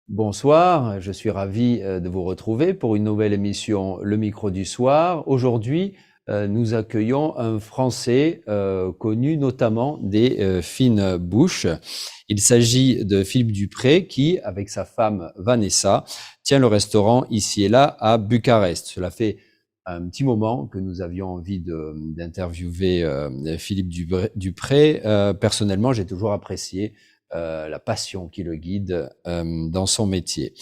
Bonsoir, je suis ravi de vous retrouver pour une nouvelle émission Le Micro du Soir. Aujourd'hui, nous accueillons un Français connu notamment des fines bouches. Il s'agit de Philippe Dupré qui, avec sa femme Vanessa, tient le restaurant ici et là à Bucarest. Cela fait un petit moment que nous avions envie d'interviewer Philippe Dupré. Personnellement, j'ai toujours apprécié la passion qui le guide dans son métier.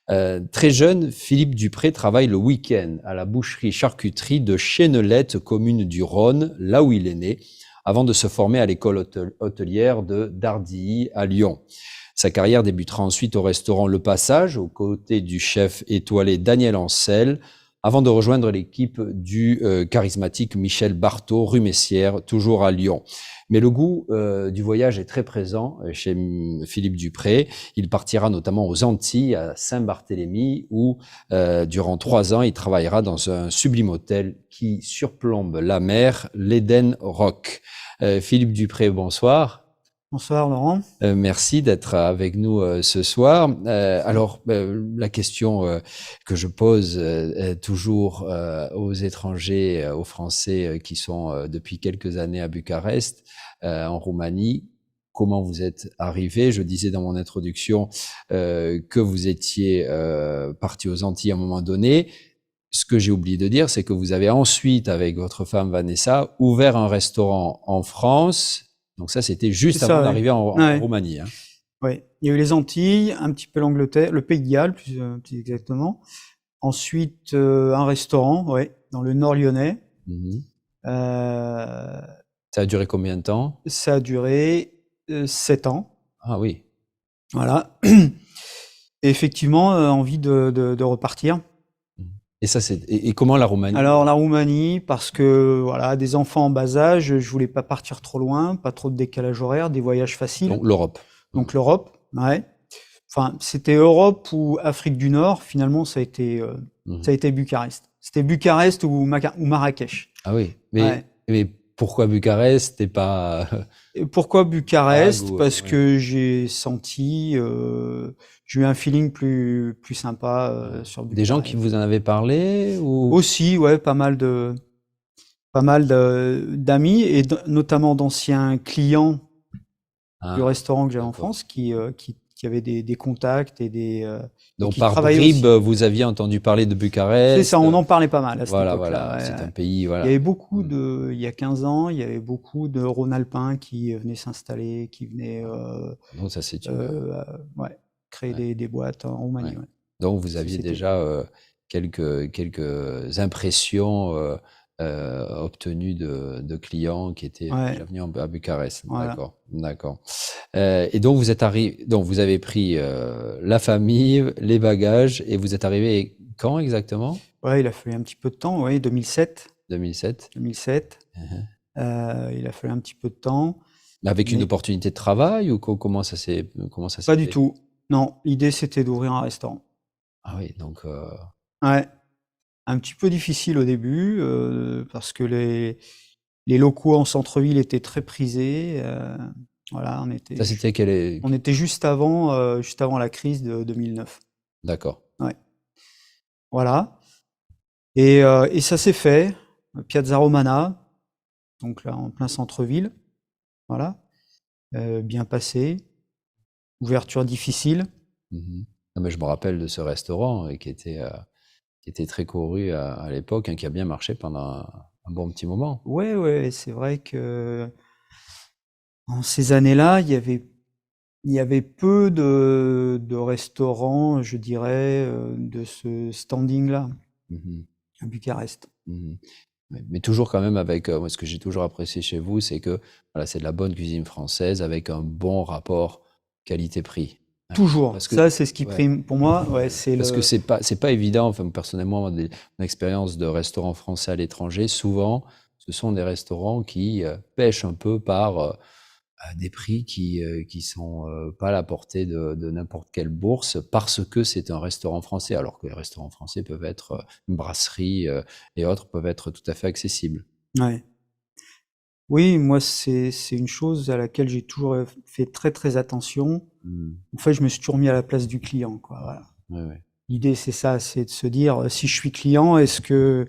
Très jeune, Philippe Dupré travaille le week-end à la boucherie-charcuterie de Chénelette, commune du Rhône, là où il est né, avant de se former à l'école hôtelière de Dardilly à Lyon. Sa carrière débutera ensuite au restaurant Le Passage, aux côtés du chef étoilé Daniel Ancel, avant de rejoindre l'équipe du charismatique Michel Barthaud, rue Messières, toujours à Lyon. Mais le goût du voyage est très présent chez Philippe Dupré. Il partira notamment aux Antilles, à Saint-Barthélemy, où durant 3 ans, il travaillera dans un sublime hôtel qui surplombe la mer, l'Eden Rock. Philippe Dupré, bonsoir. Bonsoir Laurent. Merci d'être avec nous ce soir. La question que je pose toujours aux étrangers, aux Français qui sont depuis quelques années à Bucarest, en Roumanie, comment vous êtes arrivé? Je disais dans mon introduction que vous étiez parti aux Antilles à un moment donné. Ce que j'ai oublié de dire, c'est que vous avez ensuite, avec votre femme Vanessa, ouvert un restaurant en France. Donc ça, c'était C'est juste avant ça, ouais. d'arriver en Ouais. Roumanie. Hein. Ouais. Il y a eu les Antilles, un petit peu l'Angleterre, le Pays de Galles, plus exactement. Ensuite, un restaurant, ouais, dans le nord lyonnais. Mhm. Euh, Ça a duré combien de temps? Ça a duré 7 ans. Ah oui. Voilà. Et effectivement, envie de repartir. Et ça, et comment la Roumanie? Alors la Roumanie, parce que voilà, des enfants en bas âge, je voulais pas partir trop loin, pas trop de décalage horaire, des voyages faciles. Donc l'Europe. Donc l'Europe, ouais. Enfin, c'était Europe ou Afrique du Nord. Finalement, ça a été Bucarest. C'était Bucarest ou Marrakech. Ah oui. Ouais. Mais pourquoi Bucarest et pas Et pourquoi Prague Bucarest? ou, Parce ouais. que j'ai eu un feeling plus sympa sur Des gens qui Bucarest. vous en avaient parlé ou? Aussi, ouais, d'amis et notamment d'anciens clients du Ah, restaurant que j'avais en d'accord. France qui avaient des contacts et Donc qui par travaillaient bribes, aussi. vous aviez entendu parler de C'est ça, Bucarest. on en parlait pas mal à cette Voilà, époque-là. voilà. Ouais, C'est un ouais. pays, Il y avait voilà. il y a 15 ans, il y avait beaucoup de Rhône-Alpins qui venaient s'installer, qui venaient Donc ça, c'est une. ouais, créer Ouais, des boîtes en Roumanie. ouais. Ouais. Donc vous aviez Société. déjà quelques impressions obtenues de clients qui étaient déjà Ouais, venus à Bucarest. voilà. D'accord, d'accord. Et donc vous êtes arrivé, donc vous avez pris la famille, les bagages et vous êtes arrivé quand exactement? Ouais, il a fallu un petit peu de temps, ouais, 2007. 2007. 2007. Mhm. Il a fallu un petit peu de temps, Avec une mais opportunité de travail ou comment ça s'est pas du fait? tout. Non, l'idée c'était d'ouvrir un restaurant. Ah oui, donc Ouais, un petit peu difficile au début parce que les locaux en centre-ville étaient très prisés. Voilà, ça c'était quel est... on était juste avant la crise de 2009. D'accord. Ouais, voilà. Et ça s'est fait. Piazza Romana, donc là en plein centre-ville. Voilà, bien passé. Ouverture difficile. Mhm. Non, mais je me rappelle de ce restaurant qui était très couru à l'époque, hein, qui a bien marché pendant un bon petit moment. Ouais, ouais, c'est vrai que en ces années-là, il y avait peu de restaurants, je dirais, de ce standing-là, Mhm. à Bucarest. Mhm. Mais toujours quand même avec, moi, ce que j'ai toujours apprécié chez vous, c'est que voilà, c'est de la bonne cuisine française avec un bon rapport qualité-prix. Hein. Toujours. Parce que, Ça, c'est ce qui ouais, prime. Pour moi, ouais, c'est parce que le. c'est pas évident. Enfin, personnellement, moi, mon expérience de restaurant français à l'étranger, souvent, ce sont des restaurants qui pêchent un peu par à des prix qui sont pas à la portée de n'importe quelle bourse parce que c'est un restaurant français, alors que les restaurants français peuvent être une brasserie et autres peuvent être tout à fait accessibles. Ouais. Oui, moi, c'est une chose à laquelle j'ai toujours fait très, très attention. Mmh. En fait, je me suis toujours mis à la place du client, quoi, voilà. Ouais, ouais. L'idée, c'est ça, c'est de se dire, si je suis client, est-ce que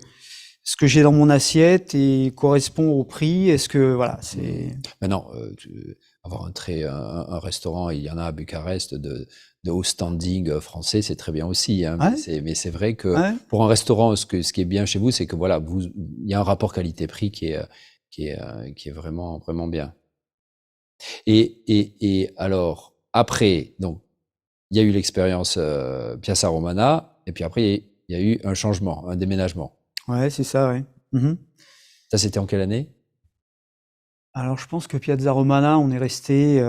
ce que j'ai dans mon assiette et correspond au prix? Est-ce que, voilà, c'est, Maintenant, avoir un restaurant, il y en a à Bucarest de haut standing français, c'est très bien aussi, hein. ouais, Mais c'est vrai que ouais, pour un restaurant, ce qui est bien chez vous, c'est que voilà, il y a un rapport qualité-prix qui est vraiment, vraiment bien. Et alors, après, donc, il y a eu l'expérience Piazza Romana, et puis après, il y a eu un changement, un déménagement. ouais, c'est ça, ouais. Mhm. Ça, c'était en quelle année? Alors, je pense que Piazza Romana, on est resté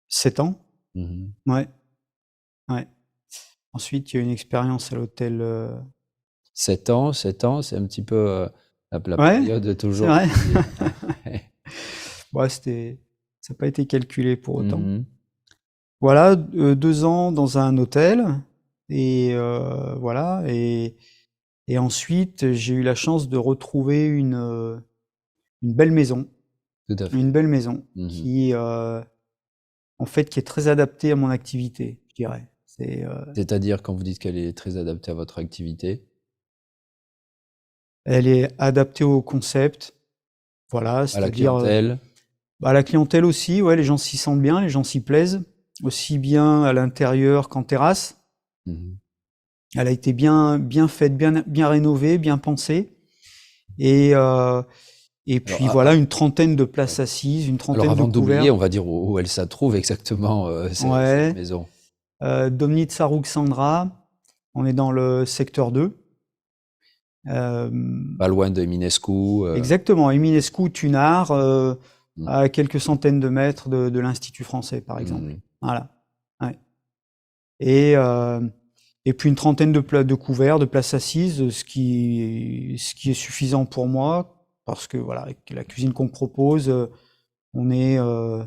7 ans. Mhm. Ouais, ouais. Ensuite, il y a eu une expérience à l'hôtel. 7 ans, 7 ans, c'est un petit peu la Ouais, période c'est toujours vrai. qui. Ouais, ça n'a pas été calculé pour autant. Mhm. Voilà, 2 ans dans un hôtel. Et voilà. Et ensuite, j'ai eu la chance de retrouver une belle maison. Tout à fait. Une belle maison Mhm. qui, en fait, qui est très adaptée à mon activité, je dirais. C'est-à-dire quand vous dites qu'elle est très adaptée à votre activité, Elle est adaptée au concept, voilà, à la c'est-à-dire clientèle. bah, la clientèle aussi, ouais, les gens s'y sentent bien, les gens s'y plaisent, aussi bien à l'intérieur qu'en terrasse. Mhm. Elle a été bien, bien faite, bien, bien rénovée, bien pensée. Et, euh, et Alors, puis voilà, une trentaine de places assises, une alors trentaine de avant d'oublier, couverts. on va dire où elle se trouve exactement, cette Ouais. maison. Domnitsa Ruxandra, on est dans le secteur 2. Euh, Pas loin de Minescu. exactement, Eminescu, Tunard, Mm. à quelques centaines de mètres de l'Institut français, par exemple. Mm. Voilà. Ouais. Et, euh, et puis une trentaine de couverts, de places assises, ce qui est suffisant pour moi, parce que voilà, avec la cuisine qu'on propose, on est, euh,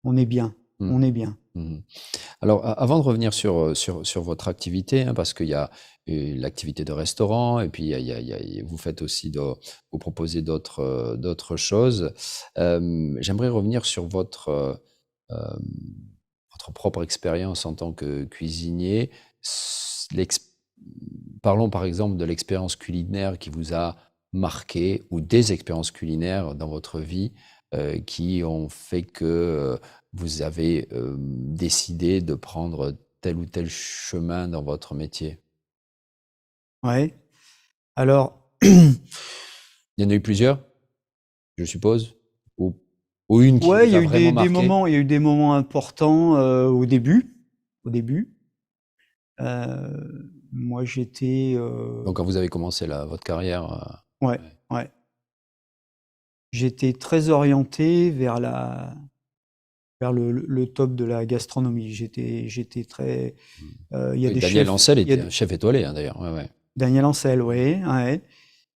on est bien. Mm. On est bien. Mm. Alors, avant de revenir sur votre activité, hein, parce qu'il y a l'activité de restaurant, et puis vous faites aussi, vous proposez d'autres choses. J'aimerais revenir sur euh, votre propre expérience en tant que cuisinier. S- l'ex- Parlons par exemple de l'expérience culinaire qui vous a marqué, ou des expériences culinaires dans votre vie qui ont fait que vous avez décidé de prendre tel ou tel chemin dans votre métier. Ouais. Alors, Il y en a eu plusieurs, je suppose, ou, ou une qui ouais, il vous y a a eu vraiment des marqué. moments, il y a eu des moments importants au début. Au début. Moi, j'étais, Donc quand vous avez commencé votre carrière, ouais, ouais. ouais, j'étais très orienté vers le top de la gastronomie. J'étais très, il y a Oui, des Daniel chefs, Ancel il y a était un chef étoilé, hein, d'ailleurs. Ouais, ouais. Daniel Ancel, ouais, ouais.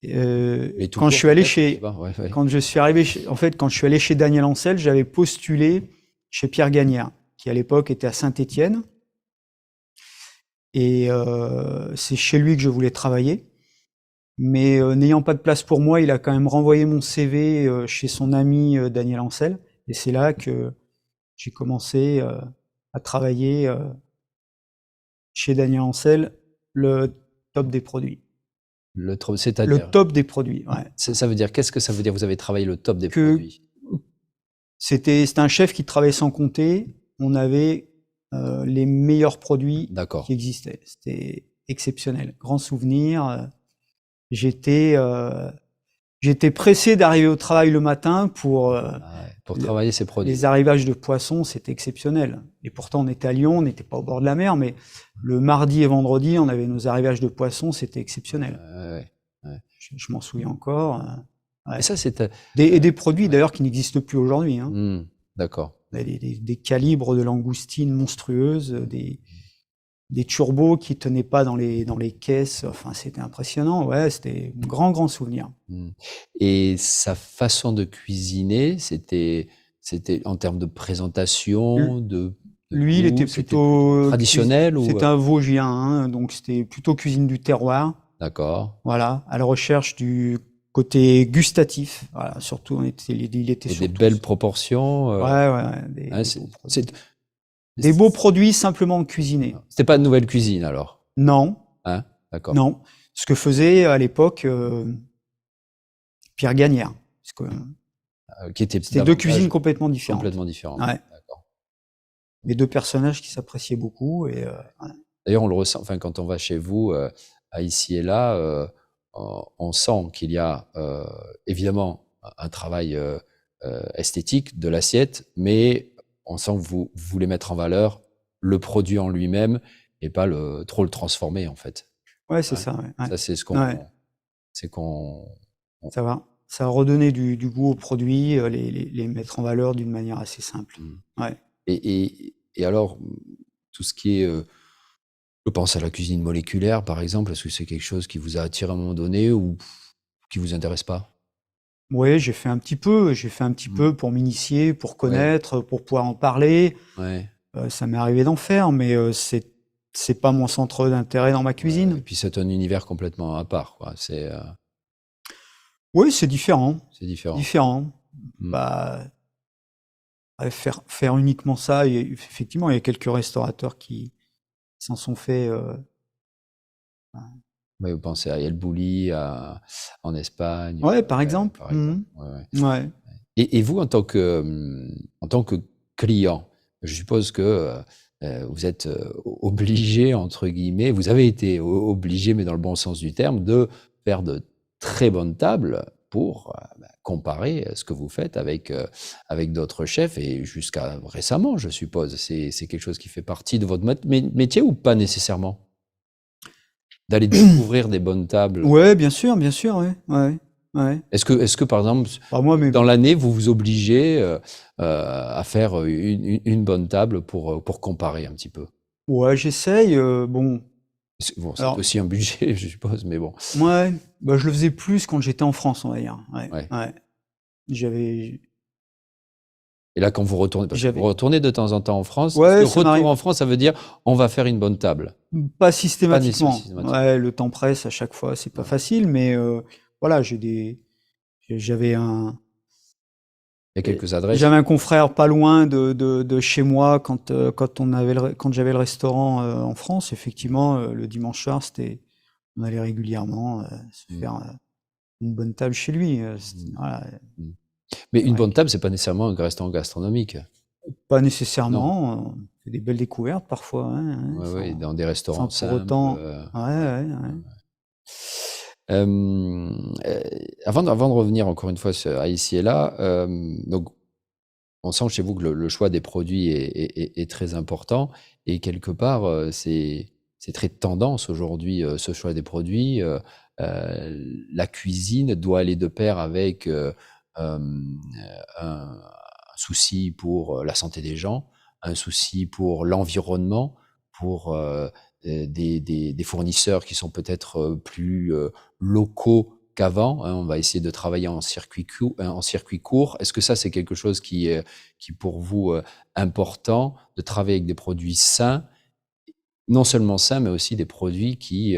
Et tout Quand je court suis allé peut-être, je sais chez, pas. Ouais, ouais. quand je suis arrivé, en fait, quand je suis allé chez Daniel Ancel, j'avais postulé chez Pierre Gagnère, qui à l'époque était à Saint-Étienne, et c'est chez lui que je voulais travailler. Mais n'ayant pas de place pour moi, il a quand même renvoyé mon CV chez son ami Daniel Ancel. Et c'est là que j'ai commencé à travailler chez Daniel Ancel, le top des produits. Le C'est-à-dire, top des produits, ouais. ça veut dire, qu'est-ce que ça veut dire? Vous avez travaillé le top des Que produits. c'était un chef qui travaillait sans compter. On avait les meilleurs produits qui D'accord. existaient. C'était exceptionnel. Grand souvenir. J'étais j'étais pressé d'arriver au travail le matin pour Ah ouais, pour travailler ces les produits. arrivages de poissons, c'était exceptionnel. Et pourtant, on était à Lyon, on n'était pas au bord de la mer, mais le mardi et vendredi, on avait nos arrivages de poissons, c'était exceptionnel. Ouais, ouais. Je m'en souviens encore. Et Ouais. ça, c'est Et des produits ouais. d'ailleurs qui n'existent plus aujourd'hui. Hein. D'accord. Des calibres de langoustines monstrueuses, des turbos qui tenaient pas dans les caisses. Enfin, c'était impressionnant. Ouais, c'était un grand, grand souvenir. Mm. Et sa façon de cuisiner, c'était en termes de présentation, de Lui, il goût, était c'était plutôt plutôt traditionnel ou c'était un Vosgien, hein, donc c'était plutôt cuisine du terroir. D'accord. Voilà, à la recherche du côté gustatif. Voilà, surtout, il était Et des surtout. belles proportions. Ouais, Hein, des beaux produits simplement cuisinés. C'était pas de nouvelle cuisine alors. Non, Hein, d'accord. non. Ce que faisait à l'époque Pierre Gagnère. Qui était C'était deux cuisines complètement différentes. Complètement différentes. Ouais. D'accord. Mais deux personnages qui s'appréciaient beaucoup. Et, voilà. D'ailleurs, on le ressent. Enfin, quand on va chez vous, à ici et là, on sent qu'il y a évidemment un travail esthétique de l'assiette, mais on sent que vous voulez mettre en valeur le produit en lui-même et pas trop le transformer en fait. Ouais, c'est ça. Ouais. Ça, c'est ce qu'on. Ouais. C'est qu'on. Ça va. Ça a redonné du goût aux produits, les mettre en valeur d'une manière assez simple. Ouais. Et alors, tout ce qui est. Je pense à la cuisine moléculaire, par exemple. Est-ce que c'est quelque chose qui vous a attiré à un moment donné ou qui vous intéresse pas? Ouais, j'ai fait un petit peu pour m'initier, pour connaître, pour pouvoir en parler. Ouais. Ça m'est arrivé d'en faire, mais c'est pas mon centre d'intérêt dans ma cuisine. Et puis c'est un univers complètement à part, quoi. Oui, c'est différent. C'est différent. Différent. Bah, faire uniquement ça, effectivement, il y a quelques restaurateurs qui s'en sont fait. Ouais, vous pensez à El Bulli en Espagne. Ouais, par exemple. Par exemple. Ouais. Et vous, en tant que client, je suppose que vous êtes obligé, entre guillemets, vous avez été obligé, mais dans le bon sens du terme, de faire de très bonnes tables pour comparer ce que vous faites avec d'autres chefs, et jusqu'à récemment, je suppose. C'est quelque chose qui fait partie de votre métier ou pas nécessairement? D'aller découvrir des bonnes tables. Ouais, bien sûr, ouais. Est-ce que par exemple, dans l'année, vous vous obligez à faire une bonne table pour comparer un petit peu? Ouais, j'essaye. Bon, c'est aussi un budget, je suppose, mais bon. Ouais, je le faisais plus quand j'étais en France, on va dire. Ouais. Et là, quand vous retournez, parce que vous retournez de temps en temps en France, ouais, le retour en France, ça veut dire on va faire une bonne table. Pas systématiquement. Ouais, le temps presse à chaque fois, c'est pas facile, mais voilà, j'avais un. Il y a quelques adresses. J'avais un confrère pas loin de chez moi quand j'avais le restaurant en France. Effectivement, le dimanche soir, on allait régulièrement se faire une bonne table chez lui. Voilà. Mais une bonne table, c'est pas nécessairement un restaurant gastronomique. Pas nécessairement. On fait des belles découvertes parfois. Oui, dans des restaurants sans pour autant. Avant de revenir encore une fois à ici et là, donc on sent chez vous que le choix des produits est très important, et quelque part c'est très tendance aujourd'hui, ce choix des produits. La cuisine doit aller de pair avec un souci pour la santé des gens, un souci pour l'environnement, pour des fournisseurs qui sont peut-être plus locaux qu'avant. On va essayer de travailler en circuit court. Est-ce que ça, c'est quelque chose qui est pour vous important, de travailler avec des produits sains, non seulement sains, mais aussi des produits qui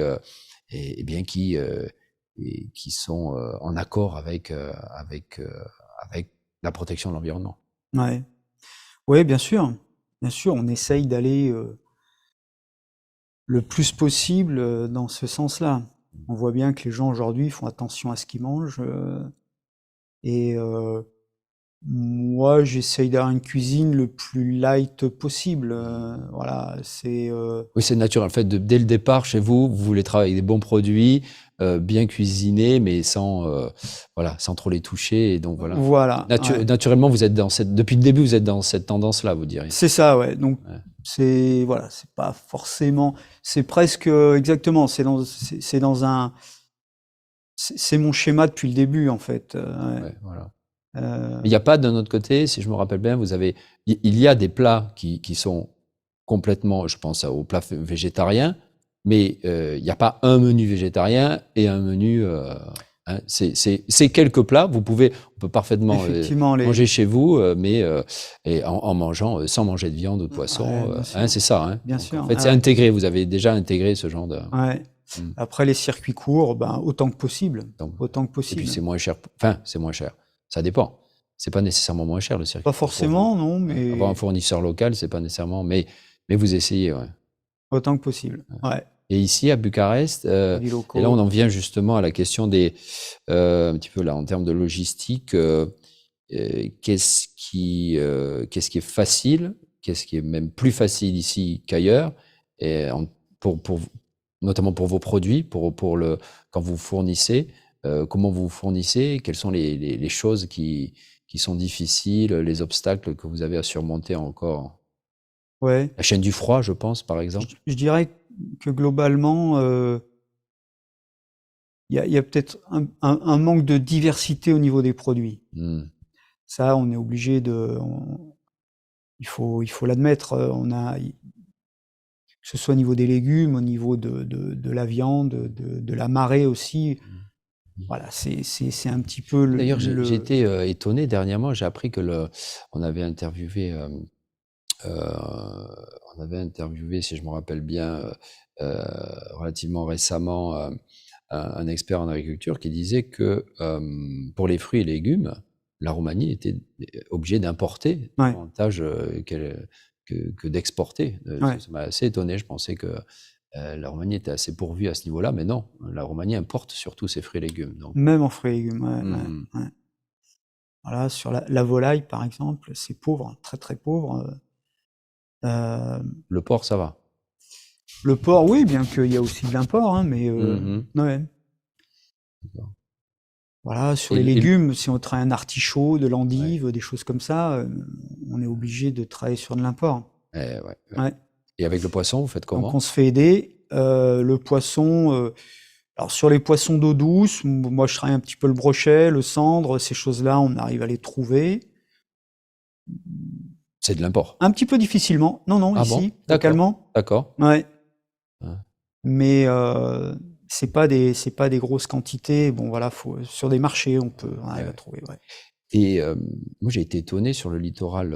sont en accord avec la protection de l'environnement? Ouais, bien sûr. Bien sûr, on essaye d'aller le plus possible dans ce sens-là. On voit bien que les gens aujourd'hui font attention à ce qu'ils mangent. Et moi, j'essaye d'avoir une cuisine le plus light possible. Voilà, c'est. Oui, c'est naturel. En fait, dès le départ, chez vous, vous voulez travailler avec des bons produits, bien cuisinés, mais sans trop les toucher. Et donc voilà. Naturellement, vous êtes depuis le début, vous êtes dans cette tendance-là, vous diriez. C'est ça, ouais. Donc c'est pas forcément. C'est presque exactement. C'est mon schéma depuis le début, en fait. Voilà. Il n'y a pas, d'un autre côté, si je me rappelle bien, il y a des plats qui sont complètement, je pense aux plats végétariens, mais il n'y a pas un menu végétarien et un menu. C'est quelques plats. On peut parfaitement manger chez vous, mais en mangeant sans manger de viande ou de poisson. C'est ça. Bien sûr. En fait, c'est intégré. Vous avez déjà intégré ce genre de. Mmh. Après, les circuits courts, autant que possible. Donc, Autant que et possible. puis c'est moins cher. Enfin, c'est moins cher. Ça dépend. C'est pas nécessairement moins cher le circuit Pas court pour forcément, vous. non, Ouais. Avoir un mais fournisseur local, c'est pas nécessairement. Mais vous essayez, ouais. autant que possible. Ouais. Et ici, à Bucarest, Produits et là, locaux. on en vient justement à la question des, un petit peu là, en termes de logistique, qu'est-ce qui est facile, qu'est-ce qui est même plus facile ici qu'ailleurs, et notamment pour vos produits, quand vous fournissez, comment vous fournissez, quelles sont les choses qui sont difficiles, les obstacles que vous avez à surmonter encore. Ouais. La chaîne du froid, je pense, par exemple. Je dirais que globalement, il y a peut-être un manque de diversité au niveau des produits. Mmh. Ça, on est obligé il faut l'admettre. Que ce soit au niveau des légumes, au niveau de la viande, de la marée aussi. Voilà, c'est un petit peu D'ailleurs, j'ai été étonné dernièrement. J'ai appris que on avait interviewé, si je me rappelle bien, relativement récemment, un expert en agriculture qui disait que pour les fruits et légumes, la Roumanie était obligée d'importer Ouais. davantage que d'exporter. Ouais. Ça m'a assez étonné. Je pensais que la Roumanie était assez pourvue à ce niveau-là, mais non, la Roumanie importe surtout ses fruits et légumes. Donc, Même en fruits et légumes, mmh. ouais. Voilà, sur la volaille, par exemple, c'est pauvre, très très pauvre. Le porc, ça va. Le porc, oui, bien qu'il y a aussi de l'import, hein, mais Mhm. ouais. D'accord. Voilà, sur Et les le- et le- légumes, si on travaille un artichaut, de l'endive, des choses comme ça, on est obligé de travailler sur de l'import. ouais, ouais. Ouais. Et avec le poisson, vous faites Donc comment? on se fait aider. Le poisson, alors sur les poissons d'eau douce, moi je travaille un petit peu le brochet, le cendre, ces choses-là, on arrive à les trouver. C'est de l'import. Un petit peu difficilement. Non, non, Ah bon? ici, D'accord. localement. D'accord. Ouais. Ouais. Mais c'est pas des grosses quantités. Bon voilà, sur des marchés, on arrive à trouver. Ouais. Et moi, j'ai été étonné sur le littoral,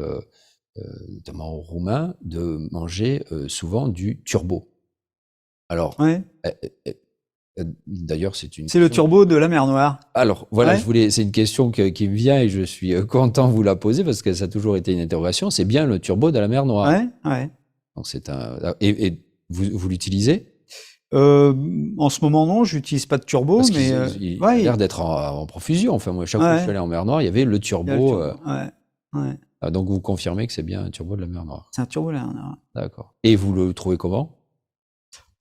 notamment roumain, de manger souvent du turbo. Alors, Ouais. d'ailleurs, c'est une C'est le question. turbo de la mer Noire. Alors, voilà, Ouais. c'est une question qui me vient et je suis content de vous la poser parce que ça a toujours été une interrogation. C'est bien le turbo de la mer Noire. Ouais, ouais. Donc, et vous l'utilisez? En ce moment, non, j'utilise pas de turbo, Parce mais qu'il a l'air d'être en profusion. Enfin, moi, chaque fois que je suis ouais, allé en mer Noire, il y avait le il y a le turbo. turbo. Ouais, ouais. Donc, vous confirmez que c'est bien un turbo de la mer Noire. C'est un turbo là. D'accord. Et vous le trouvez comment?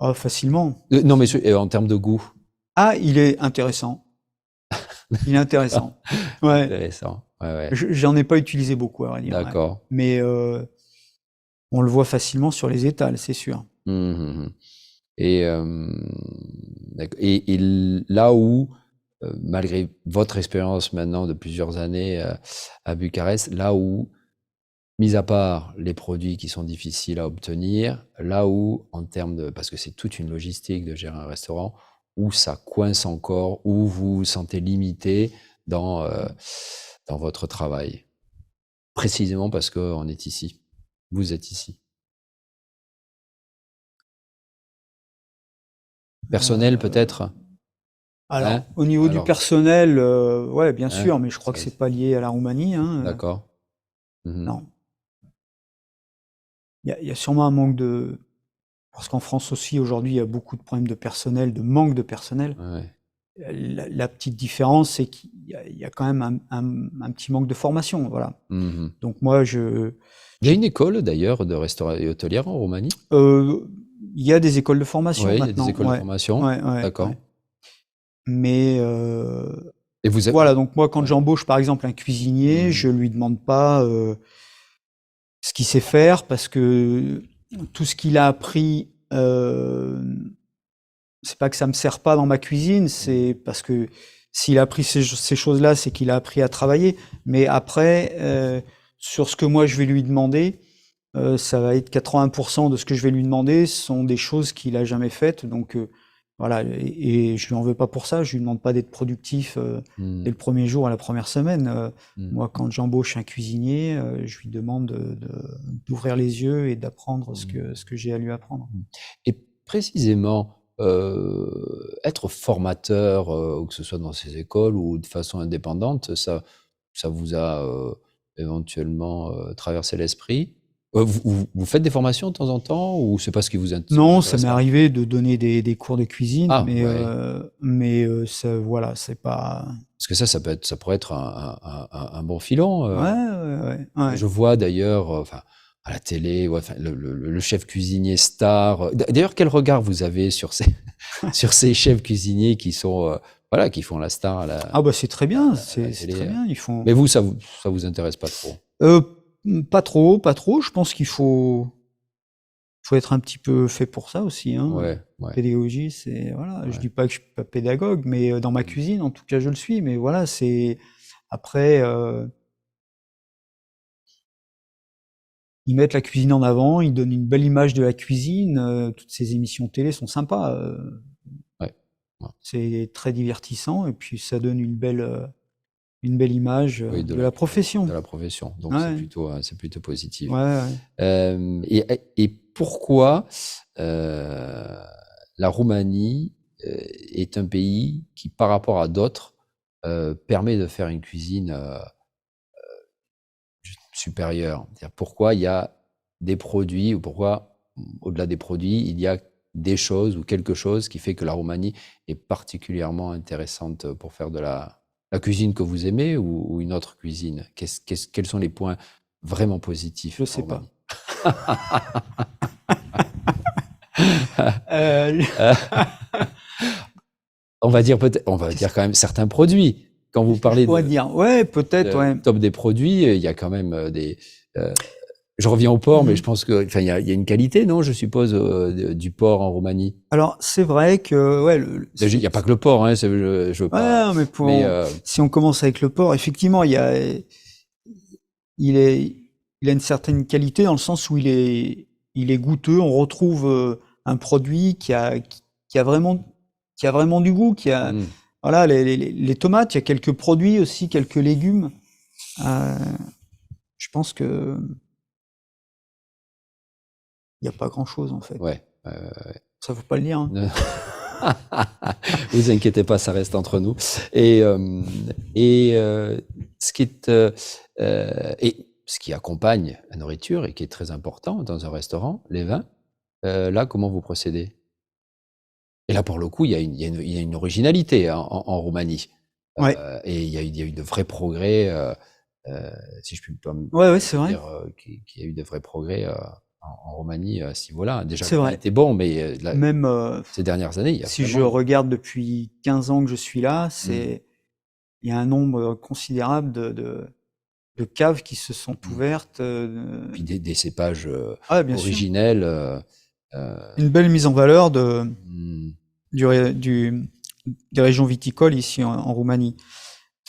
Oh, facilement. Non, mais en termes de goût. Ah, il est intéressant. Il est intéressant. Ouais. Intéressant. Ouais, ouais. J'en ai pas utilisé beaucoup, à vrai dire. Ouais. D'accord. Mais on le voit facilement sur les étals, c'est sûr. Mmh. Et, et là où, malgré votre expérience maintenant de plusieurs années à Bucarest, là où, mis à part les produits qui sont difficiles à obtenir, là où, en termes de, parce que c'est toute une logistique de gérer un restaurant, où ça coince encore, où vous vous sentez limité dans votre travail, précisément parce qu'on est ici, vous êtes ici. Personnel peut-être? Alors, Hein? au niveau du Alors, personnel, ouais, bien hein, sûr, mais je crois que c'est pas lié à la Roumanie. Hein. d'accord. Mhm. Non. Il y a sûrement un manque de... Parce qu'en France aussi, aujourd'hui, il y a beaucoup de problèmes de personnel, de manque de personnel. Ouais. La petite différence, c'est qu'il y a quand même un petit manque de formation, voilà. Mhm. Donc moi, Il y a une école d'ailleurs de restauration hôtelière en Roumanie? il y a des écoles de formation Oui, il y a maintenant. des écoles de Ouais, formation. ouais. D'accord. Mais Et vous avez... voilà, donc moi, quand Ouais. j'embauche par exemple un cuisinier, je lui demande pas ce qu'il sait faire parce que tout ce qu'il a appris, c'est pas que ça me sert pas dans ma cuisine, c'est parce que s'il a appris ces choses-là, c'est qu'il a appris à travailler. Mais après, sur ce que moi je vais lui demander, ça va être 80% de ce que je vais lui demander sont des choses qu'il a jamais faites. Donc voilà, et je lui en veux pas pour ça. Je lui demande pas d'être productif dès le premier jour à la première semaine. Moi, quand j'embauche un cuisinier, je lui demande d'ouvrir les yeux et d'apprendre ce que j'ai à lui apprendre. Et précisément, être formateur, que ce soit dans ces écoles ou de façon indépendante, ça vous a éventuellement traversé l'esprit? Vous faites des formations de temps en temps ou c'est pas ce qui ça vous Non, ça intéresse m'est pas? arrivé de donner des cours de cuisine, Ah, ouais. mais ça, voilà, c'est pas. Parce que ça pourrait être un bon filon. Ouais, ouais, ouais, ouais. Je vois d'ailleurs, enfin, à la télé, ouais, enfin, le chef cuisinier star. D'ailleurs, quel regard vous avez sur ces, sur ces chefs cuisiniers qui sont, voilà, qui font la star Ah bah c'est très bien, à la c'est télé? très bien. Ils font. Mais vous, ça vous intéresse pas trop? Euh, Pas trop, pas trop. Je pense faut être un petit peu fait pour ça aussi, hein. Ouais, ouais, Pédagogie, c'est voilà. Je ouais. dis pas que je suis pas pédagogue, mais dans ma Mm. cuisine, en tout cas, je le suis. Mais voilà, c'est après ils mettent la cuisine en avant, ils donnent une belle image de la cuisine. Toutes ces émissions télé sont sympas. Ouais, ouais. C'est très divertissant et puis ça donne une belle image Oui, de la profession. de la profession. Donc Ouais, c'est plutôt positif. ouais, ouais. Et pourquoi la Roumanie est un pays qui, par rapport à d'autres, permet de faire une cuisine supérieure? C'est-à-dire pourquoi il y a des produits ou pourquoi, au-delà des produits, il y a des choses ou quelque chose qui fait que la Roumanie est particulièrement intéressante pour faire de la cuisine que vous aimez ou une autre cuisine? Quels sont les points vraiment positifs Je en sais pas. Roumanie? Euh, On va dire peut-être, on va dire quand même certains produits. Quand vous Qu'est-ce que je parlez pourrais dire? Ouais, peut-être, ouais. top des produits, il y a quand même euh, je reviens au porc, mais je Mhm. pense que, enfin, il y a une qualité, non, je suppose, du porc en Roumanie. Alors, c'est vrai que, ouais, Il n'y a pas que le porc, hein, je veux pas. ouais, mais Mais si on commence avec le porc, effectivement, il est, il a une certaine qualité dans le sens où il est goûteux. On retrouve un produit qui a vraiment du goût, hmm, voilà, les tomates, il y a quelques produits aussi, quelques légumes. Euh, je pense que il n'y a pas grand-chose en fait. ouais. Ça faut pas le dire, hein. Ne vous inquiétez pas, ça reste entre nous. Et, euh, et ce qui est et ce qui accompagne la nourriture et qui est très important dans un restaurant, les vins. Là, comment vous procédez? Et là, pour le coup, il y a une originalité en Roumanie. Ouais, Et il y a eu de vrais progrès, si je puis ouais, ouais, me c'est vrai, dire, qu'il y a eu de vrais progrès en Roumanie à ce niveau-là. Déjà, le c'est vin vrai. était bon, mais là, Même ces dernières années, il y a si je vraiment. regarde depuis 15 ans que je suis là, Mm, il y a un nombre considérable de caves qui se sont mm. ouvertes. Puis des cépages Ah, bien sûr. originels. Euh, Une belle mise en valeur mm. du, ré- du- des régions viticoles ici en Roumanie.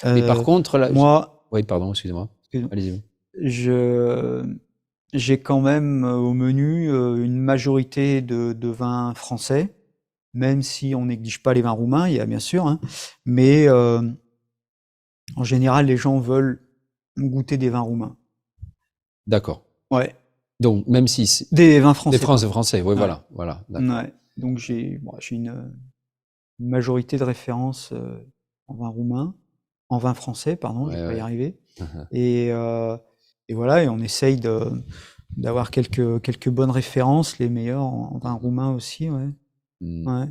Mais par contre, là, Moi, oui, pardon, excusez-moi. excuse-moi, Allez-y. je, j'ai quand même au menu une majorité de vins français, même si on néglige pas les vins roumains, il y a bien sûr, hein, mais en général, les gens veulent goûter des vins roumains. D'accord. Ouais, Donc, même si des vins des français, Français, pardon. français, oui, Ouais, voilà, voilà, d'accord. ouais. Donc j'ai une majorité de références en vin roumain, en vin français, pardon, je Ouais, vais pas y ouais. arriver. Et, euh, et voilà, et on essaye d'avoir quelques bonnes références, les meilleures en vin roumain aussi, ouais. Mm. Ouais.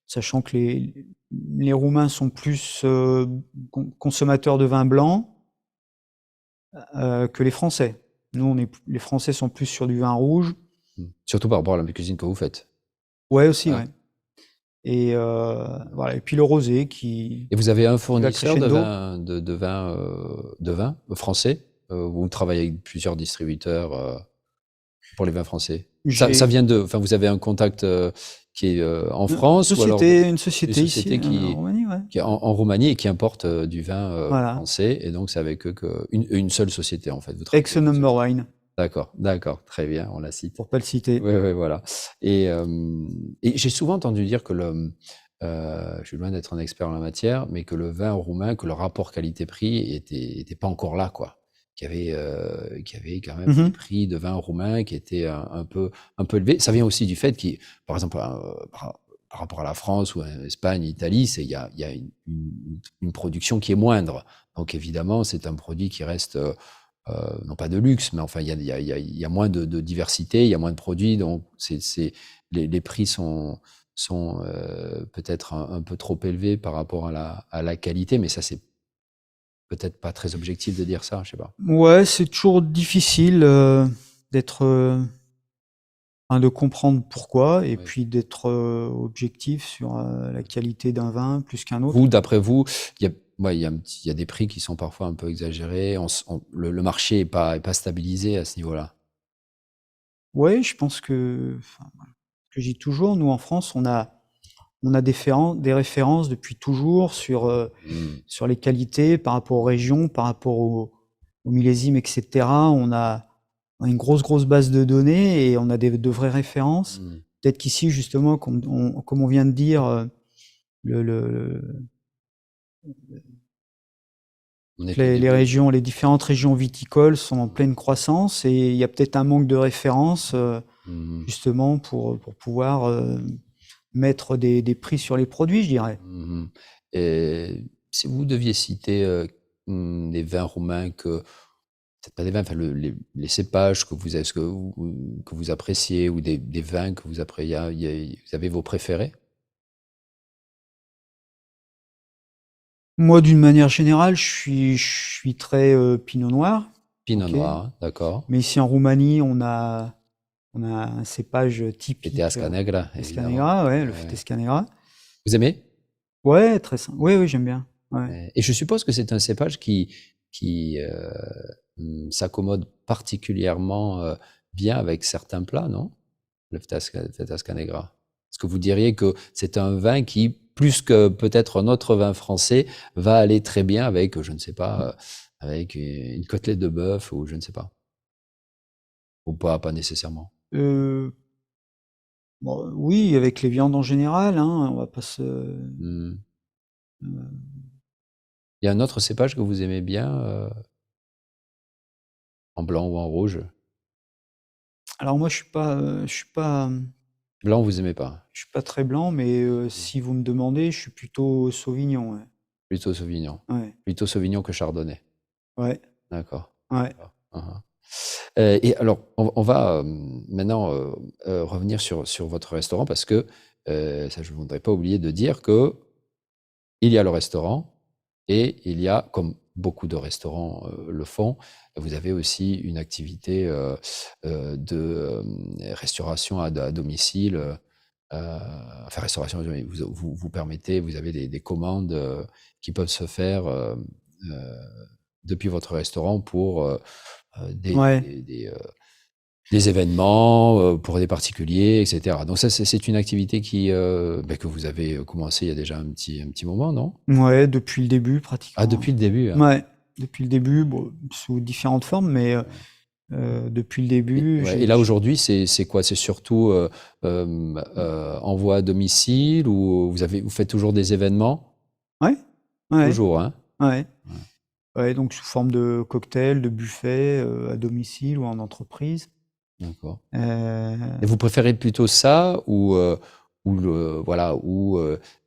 Sachant que les Roumains sont plus consommateurs de vin blanc que les Français. Nous, les Français sont plus sur du vin rouge. Surtout par rapport à la cuisine que vous faites. Ouais, aussi, Hein. ouais. Et voilà. Et puis le rosé Et vous avez un qui va fournisseur crescendo. de vin français? Vous travaillez avec plusieurs distributeurs pour les vins français? Ça J'ai vient de, enfin, vous avez un contact qui est en France ou alors une une société ici société en Roumanie, ouais. qui est en Roumanie et qui importe du vin Voilà. français et donc c'est avec eux une seule société en fait. Vous travaillez Ex avec une seule Number société. Wine, D'accord, d'accord, très bien, on la cite. pour pas le citer. Oui, oui, voilà. Et j'ai souvent entendu dire que je suis loin d'être un expert en la matière, mais que le vin roumain, que le rapport qualité-prix était pas encore là, quoi. Qu'il y avait quand même des Mhm. prix de vin roumain qui étaient un peu élevés. Ça vient aussi du fait par exemple, par rapport à la France ou à l'Espagne, l'Italie, il y a une production qui est moindre. Donc évidemment, c'est un produit qui reste, non pas de luxe, mais enfin, il y a moins de diversité, il y a moins de produits, donc les prix sont peut-être un peu trop élevés par rapport à la qualité, mais ça, c'est peut-être pas très objectif de dire ça, je sais pas. Ouais, c'est toujours difficile d'être, de comprendre pourquoi, et Oui. puis d'être objectif sur la qualité d'un vin plus qu'un autre. Vous, d'après vous, il y a des prix qui sont parfois un peu exagérés. Le marché est pas stabilisé à ce niveau-là. Ouais, je pense que, enfin, que je dis toujours, nous en France, on a des références depuis toujours sur les qualités par rapport aux régions, par rapport aux millésimes, etc. On a une grosse base de données et on a de vraies références. Mm. Peut-être qu'ici, justement, comme on vient de dire, le, On est au début. les différentes régions viticoles sont en pleine croissance et il y a peut-être un manque de références, Mhm. justement, pour pouvoir mettre des prix sur les produits, je dirais. Mhm. Et si vous deviez citer des vins roumains peut-être pas des vins, enfin les cépages que vous appréciez ou des vins que vous appréciez, vous avez vos préférés? Moi, d'une manière générale, je suis très pinot noir. Pinot Ok. noir, hein, d'accord. Mais ici en Roumanie, on a un cépage typique. Feteasca Negra, Fesca évidemment. Negra, ouais, le Ouais. Fesca Negra. Vous aimez? Ouais, très simple. Oui, oui, j'aime bien. Ouais. Et je suppose que c'est un cépage qui s'accommode particulièrement bien avec certains plats, non? Le Feteasca Negra. Est-ce que vous diriez que c'est un vin qui, plus que peut-être un autre vin français, va aller très bien avec, je ne sais pas, avec une côtelette de bœuf ou je ne sais pas? Ou pas nécessairement. Euh, bon, oui, avec les viandes en général, hein, on va pas se. Hmm. euh, Il y a un autre cépage que vous aimez bien, en blanc ou en rouge? Alors moi, Blanc, vous aimez pas? je suis pas très blanc, mais si vous me demandez, je suis plutôt Sauvignon. Ouais. Plutôt Sauvignon. Ouais. Plutôt Sauvignon que Chardonnay. Ouais. D'accord. Ouais. D'accord. Uhum. Et alors, on va maintenant revenir sur votre restaurant parce que ça, je ne voudrais pas oublier de dire que il y a le restaurant et il y a, comme beaucoup de restaurants le font, vous avez aussi une activité de restauration à domicile. Enfin, restauration, vous permettez, vous avez des commandes qui peuvent se faire depuis votre restaurant pour Ouais. des événements, pour des particuliers, etc. Donc ça, c'est une activité que vous avez commencé il y a déjà un petit moment, non? Ouais, depuis le début, pratiquement. Ah, depuis le début, hein. Ouais, depuis le début, bon, sous différentes formes, mais depuis le début, Ouais, et là, aujourd'hui, c'est quoi? C'est surtout envoi à domicile ou vous faites toujours des événements? Ouais, ouais, Toujours, hein? ouais. Ouais, donc sous forme de cocktail, de buffet, à domicile ou en entreprise. D'accord. Euh, Et vous préférez plutôt ça ou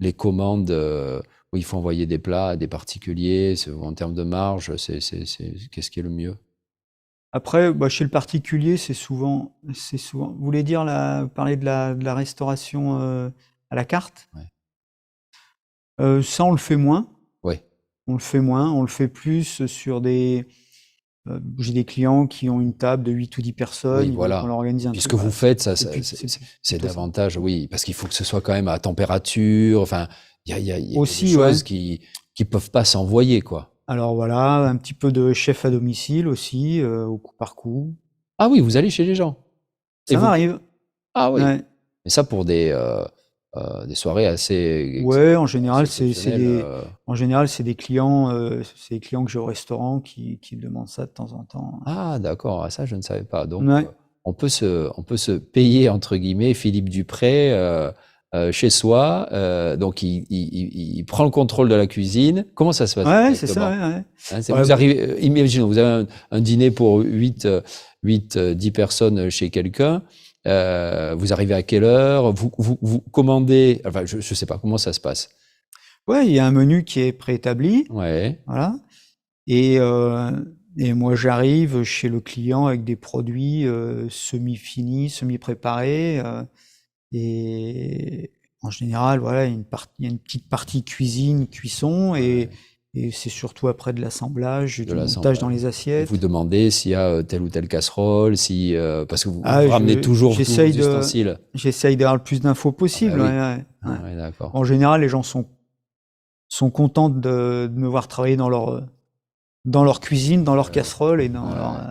les commandes où il faut envoyer des plats à des particuliers, en termes de marge, qu'est-ce qui est le mieux? Après, bah, chez le particulier, vous voulez dire parler de la restauration à la carte? Ouais. Ça, on le fait moins. Ouais. On le fait moins. On le fait plus sur j'ai des clients qui ont une table de 8 ou 10 personnes, Oui, ils veulent qu'on voilà. leur organise un Puis ce truc. que vous Voilà, faites, c'est c'est plutôt ça. davantage, oui, parce qu'il faut que ce soit quand même à température. Enfin, il y a des Aussi, ouais. choses qui peuvent pas s'envoyer, quoi. Alors voilà, un petit peu de chef à domicile aussi, au coup par coup. Ah oui, vous allez chez les gens. Et Ça m'arrive. Ah oui. Ouais. Mais ça pour des soirées assez Ouais, en assez général, exceptionnelles. c'est des clients, que j'ai au restaurant qui me demandent ça de temps en temps. Ah d'accord, ah ça je ne savais pas. Donc Ouais. on peut se «payer» entre guillemets Philippe Dupré chez soi. Donc il prend le contrôle de la cuisine. Comment ça se passe Ouais, c'est ça, exactement? ouais, ouais. Hein, Ouais, vous arrivez, imaginons, vous avez un dîner pour 10 personnes chez quelqu'un. Vous arrivez à quelle heure? Vous commandez, enfin, je ne sais pas comment ça se passe. Ouais, il y a un menu qui est préétabli, Ouais, voilà. Et moi, j'arrive chez le client avec des produits semi-finis, semi-préparés. Et en général, voilà, il y a une petite partie cuisine, cuisson, ouais, et c'est surtout après de l'assemblage, de du montage dans l'assemblage. les Et vous assiettes. demandez s'il y a telle ou telle casserole, si, parce que vous Ah, ramenez toujours tous vos ustensiles. j'essaye d'avoir le plus d'infos Ah bah possible. oui, Ouais, ouais, ah ouais. ouais, d'accord. En général, les gens sont contents de me voir travailler dans leur cuisine, dans leur Ouais, casserole et ouais.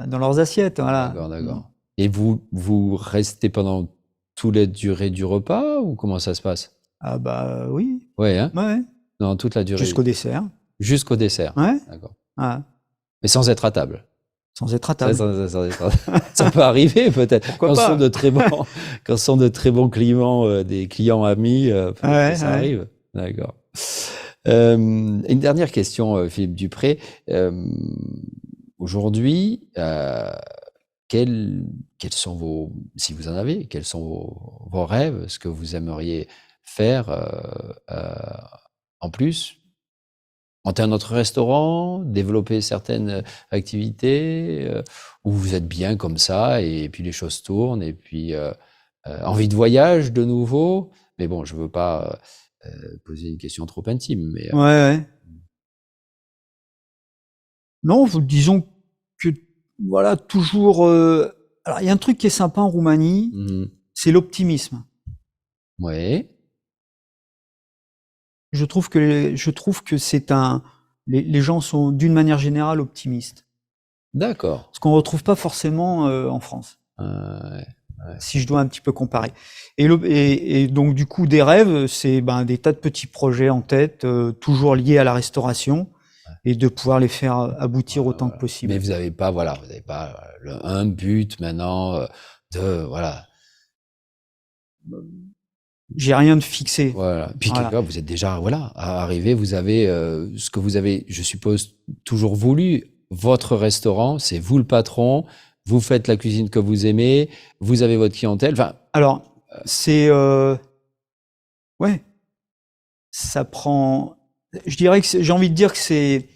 dans leurs assiettes. Voilà. D'accord, d'accord. Et vous restez pendant toute la durée du repas ou comment ça se passe? Ah bah oui, Ouais, hein? ouais, Dans toute la durée, jusqu'au dessert. jusqu'au dessert. Ouais, D'accord. ouais, Mais sans être à table. sans être à Ça, table. ça peut arriver peut-être. Pourquoi Quand ce sont pas? de très bons, quand ce sont de très bons clients, des clients amis, peut-être que Ouais, ça ouais. arrive. D'accord. Une dernière question, Philippe Dupré. Aujourd'hui, quels sont vos, si vous en avez, quels sont vos rêves, ce que vous aimeriez faire en plus? Monter un autre restaurant, développer certaines activités, où vous êtes bien comme ça et puis les choses tournent et puis envie de voyage de nouveau. Mais bon, je veux pas poser une question trop intime, mais Ouais, ouais. Non, disons que, voilà, toujours. Alors, il y a un truc qui est sympa en Roumanie, c'est l'optimisme. ouais, Je trouve que les gens sont d'une manière générale optimistes. d'accord. Ce qu'on retrouve pas forcément en France, Ouais, si je dois un petit peu comparer. Et donc, du coup, des rêves, c'est ben, des tas de petits projets en tête, toujours liés à la restauration, et de pouvoir les faire aboutir autant que mais possible. vous n'avez pas, voilà, vous n'avez pas un but maintenant de, voilà, J'ai rien de fixé. voilà. Puis quelque Voilà. part, vous êtes déjà, voilà, arrivé, vous avez ce que vous avez, je suppose, toujours voulu. Votre restaurant, c'est vous le patron, vous faites la cuisine que vous aimez, vous avez votre clientèle. Enfin, Alors, c'est ouais, ça prend. Je dirais que j'ai envie de dire que c'est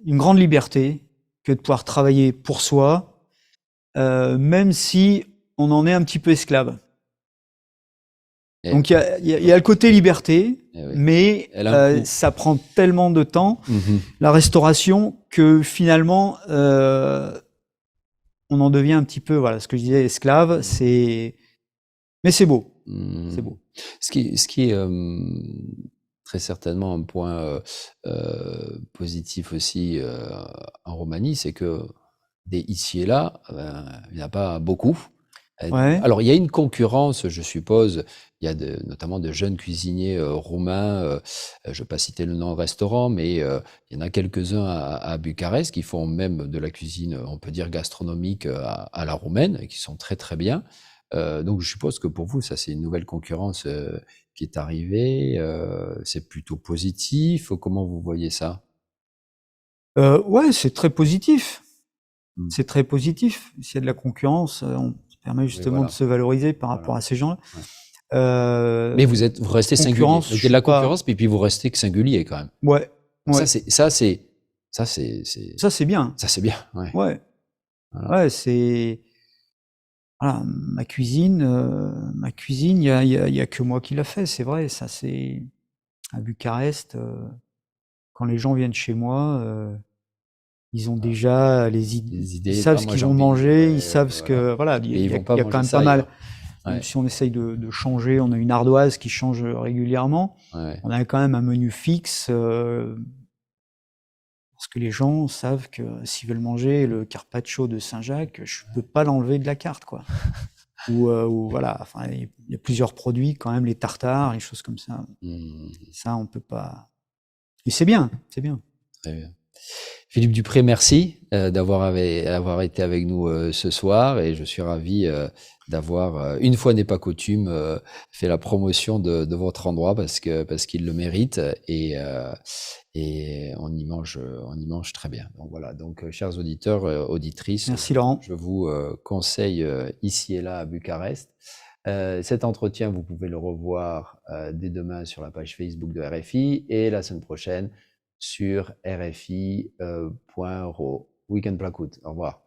une grande liberté que de pouvoir travailler pour soi, même si on en est un petit peu esclave. et- Donc il y a le côté liberté, oui. mais Elle a un coût. ça prend tellement de temps, Mhm. la restauration, que finalement on en devient un petit peu, voilà, ce que je disais, esclave. Mais c'est beau, c'est beau. Ce qui est très certainement un point positif aussi en Roumanie, c'est que ici et là, il n'y en a pas beaucoup. Ouais, Alors, il y a une concurrence, je suppose. Il y a notamment de jeunes cuisiniers roumains. Je ne vais pas citer le nom de restaurant, mais il y en a quelques-uns à Bucarest qui font même de la cuisine, on peut dire gastronomique à la roumaine, et qui sont très très bien. Donc, je suppose que pour vous, ça, c'est une nouvelle concurrence qui est arrivée. C'est plutôt positif. Comment vous voyez ça? ouais, c'est très positif. Mm. C'est très positif. S'il y a de la concurrence, on permet Oui, justement voilà. de se valoriser par rapport Voilà. à ces gens-là. Ouais. Mais vous restez singulier. Concurrence, Donc, il y je a de la suis pas. concurrence, puis vous restez que singulier quand même. Ouais, Ça, ouais. Ça, c'est bien. Ça, c'est bien. Ouais. Ouais, Voilà. ouais, c'est. Voilà, ma cuisine, il y a que moi qui l'a fait, c'est vrai. Ça, c'est à Bucarest. Quand les gens viennent chez moi, ils ont déjà les idées. Les Ils idées, savent ah, ce moi qu'ils j'ai vont envie, manger. Ils ouais, savent ce voilà. que. Voilà, Et ils vont pas il y a quand manger même ça pas mal. ailleurs. Ouais, Même si on essaye de changer, on a une ardoise qui change régulièrement. ouais. On a quand même un menu fixe. Parce que les gens savent que s'ils veulent manger le carpaccio de Saint-Jacques, je peux pas l'enlever de la carte, quoi. Ou voilà, enfin, il y a plusieurs produits quand même, les tartares, les choses comme ça. Hmm, Ça, on peut pas. Et c'est bien, c'est bien. très bien. Philippe Dupré, merci d'avoir été avec nous ce soir et je suis ravi d'avoir, une fois n'est pas coutume, fait la promotion de votre endroit parce qu'il le mérite et on y mange très bien. Donc voilà, donc chers auditeurs, auditrices, Merci Laurent. je vous conseille ici et là à Bucarest. Cet entretien, vous pouvez le revoir dès demain sur la page Facebook de RFI et la semaine prochaine sur rfi.ro. Week-end placoute. Au revoir.